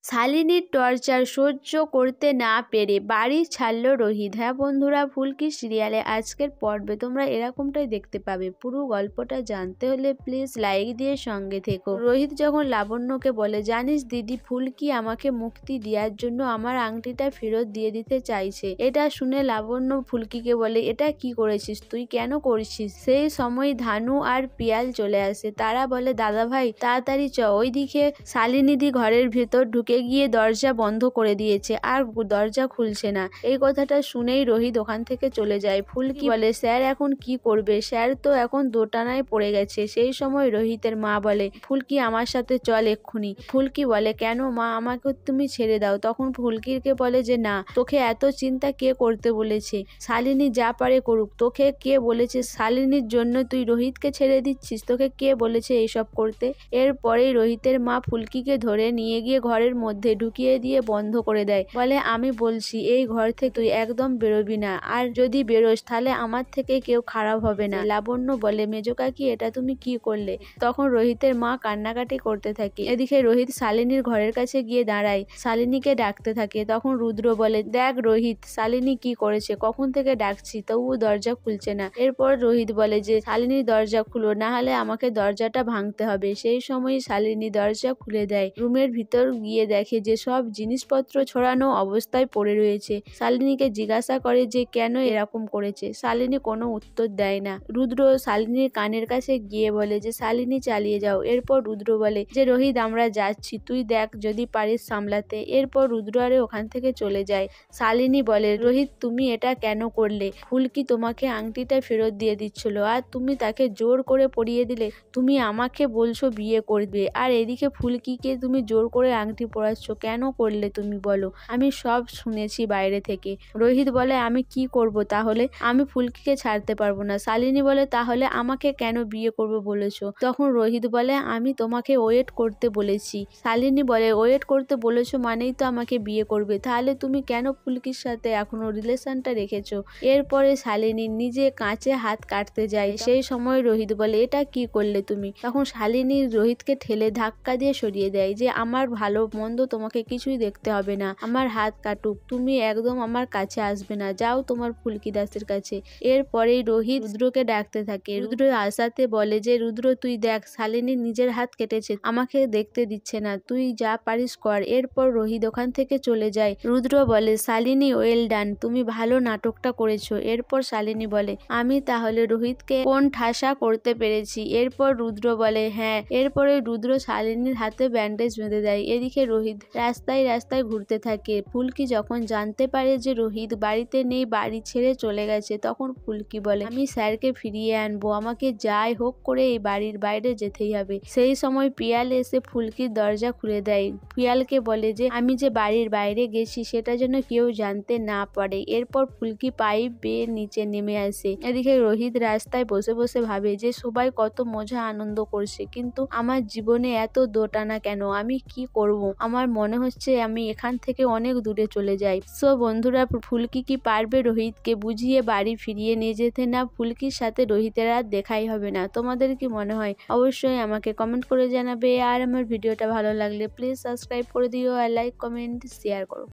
শালিনীর torture সহ্য করতে না পেরে বাড়ি ছাড়ল রোহিত। হ্যাঁ বন্ধুরা, ফুলকি সিরিয়ালে আজকের পর্বে তোমরা এরকমটাই দেখতে পাবে। পুরো গল্পটা জানতে হলে প্লিজ লাইক দিয়ে সঙ্গে থেকো। রোহিত যখন লাবণ্যকে বলে, জানিস দিদি, ফুলকি আমাকে মুক্তি দেওয়ার জন্য আমার আংটিটা ফেরত দিয়ে দিতে চাইছে। এটা শুনে লাবণ্য ফুলকিকে বলে, এটা কি করেছিস তুই, কেন করছিস? সেই সময় ধানু আর পিয়াল চলে আসে। তারা বলে, দাদা ভাই তাড়াতাড়ি চ, ওইদিকে শালিনীদি ঘরের ভেতর ঢুকে গিয়ে দরজা বন্ধ করে দিয়েছে আর দরজা খুলছে না। এই কথাটা শুনেই রোহিত ওখান থেকে চলে যায়। ফুলকি বলে, স্যার এখন কি করবে? স্যার তো এখন দোটানায় পড়ে গেছে। সেই সময় রোহিতের মা বলে, ফুলকি আমার সাথে চল এক্ষুনি। ফুলকি বলে, কেন মা, আমাকে তুমি ছেড়ে দাও। তখন ফুলকিকে বলে যে, না, তোকে এত চিন্তা কে করতে বলেছে? শালিনী যা পারে করুক, তোকে কে বলেছে শালিনীর জন্য তুই রোহিতকে ছেড়ে দিচ্ছিস? তোকে কে বলেছে এইসব করতে? এরপরেই রোহিতের মা ফুলকিকে ধরে নিয়ে গিয়ে ঘরের মধ্যে ঢুকিয়ে দিয়ে বন্ধ করে দেয়। বলে, আমি বলছি এই ঘর থেকে তুই একদম বেরোবি না, আর যদি বেরোস তাহলে আমার থেকে কেউ খারাপ হবে না। লাবণ্য বলে, মেজো কাকি এটা তুমি কি করলে? তখন রোহিতের মা কান্নাকাটি করতে থাকে। এদিকে রোহিত শালিনীর ঘরের কাছে গিয়ে দাঁড়ায়, শালিনীকে ডাকতে থাকে। তখন রুদ্র বলে, দেখ রোহিত, শালিনী কি করেছে, কখন থেকে ডাকছি তবুও দরজা খুলছে না। এরপর রোহিত বলে যে, শালিনীর দরজা খুলো, না হলে আমাকে দরজাটা ভাঙতে হবে। সেই সময় শালিনী দরজা খুলে দেয়। রুমের ভিতর গিয়ে দেখে যে সব জিনিসপত্র ছড়ানো অবস্থায় পড়ে রয়েছে। শালিনীকে জিজ্ঞাসা করে যে কেন এরকম করেছে। শালিনী কোনো উত্তর দেয় না। রুদ্র শালিনীর কানের কাছে গিয়ে বলে যে, শালিনী চালিয়ে যাও। এরপর রুদ্র বলে যে, রোহিত আমরা যাচ্ছি, তুই দেখ যদি পারিস সামলাতে। এরপর রুদ্র আরে ওখান থেকে চলে যায়। শালিনী বলে, রোহিত তুমি এটা কেন করলে? ফুলকি তোমাকে আংটিটা ফেরত দিয়ে দিচ্ছিল আর তুমি তাকে জোর করে পরিয়ে দিলে। তুমি আমাকে বলছো বিয়ে করবে, আর এদিকে ফুলকিকে তুমি জোর করে আংটি পরাচ্ছ। কেন করলে তুমি বলো? আমি সব শুনেছি বাইরে থেকে। রোহিত বলে, আমি কি করব তাহলে? আমি ফুলকিকে ছাড়তে পারবো না। শালিনী বলে, তাহলে আমাকে কেন বিয়ে করবে বলেছো? তখন রোহিত বলে, আমি তোমাকে ওয়েট করতে বলেছি। শালিনী বলে, ওয়েট করতে বলেছো মানেই তো আমাকে বিয়ে করবে, তাহলে তুমি কেন ফুলকির সাথে এখনো রিলেশনটা রেখেছো? এরপরে শালিনী নিজে কাঁচে হাত কাটতে যায়। সেই সময় রোহিত বলে, এটা কি করলে তুমি? তখন শালিনী রোহিতকে ঠেলে ধাক্কা দিয়ে সরিয়ে দেয় যে, আমার ভালো মন্দ তোমাকে কিছুই দেখতে হবে না, আমার হাত কাটুক, তুমি একদম আমার কাছে আসবে না, যাও তোমার ফুলকি দাসের কাছে। এরপরেই রোহিত রুদ্রকে ডাকতে থাকে। রুদ্র আশাতে বলে যে, রুদ্র তুই দেখ, শালিনী নিজের হাত কেটেছে, আমাকে দেখতে দিচ্ছে না, তুই যা পারিস কর। এরপর রোহিত ওখান থেকে চলে যায়। রুদ্র বলে, শালিনী ওয়েল ডান, তুমি ভালো নাটকটা করেছো। এরপর শালিনী বলে, আমি তাহলে রোহিতকে কোন ঠাসা করতে পেরেছি? এরপর রুদ্র বলে, হ্যাঁ। এরপরে রুদ্র শালিনীর হাতে ব্যান্ডেজ বেঁধে দেয়। এদিকে রোহিত রাস্তায় রাস্তায় ঘুরতে থাকে। ফুলকি যখন জানতে পারে যে রোহিত বাড়িতে নেই, বাড়ি ছেড়ে চলে গেছে, তখন ফুলকি বলে, আমি স্যারকে ফিরিয়ে আনবো, আমাকে যাই হোক করে এই বাড়ির বাইরে যেতেই হবে। সেই সময় পিয়াল এসে ফুলকির দরজা খুলে দেয়। পিয়ালকে বলে যে, আমি যে বাড়ির বাইরে গেছি সেটা যেন কেউ জানতে না পারে। এরপর ফুলকি পাইপ বেয়ে নিচে নেমে আসে। এদিকে রোহিত রাস্তায় বসে বসে ভাবে যে সবাই কত মজা আনন্দ করছে, কিন্তু আমার জীবনে এত দোটানা কেন? আমি কি করব? আমার মনে হচ্ছে আমি এখান থেকে অনেক দূরে চলে যাই। সো বন্ধুরা, ফুলকি কি পারবে রোহিতকে বুঝিয়ে বাড়ি ফিরিয়ে নিয়ে যেতে? না, ফুলকির সাথে রোহিতের আর দেখাই হবে না। তোমাদের কি মনে হয়? অবশ্যই আমাকে কমেন্ট করে জানাবে। আর আমার ভিডিওটা ভালো লাগলে প্লিজ সাবস্ক্রাইব করে দিও আর লাইক কমেন্ট শেয়ার করো।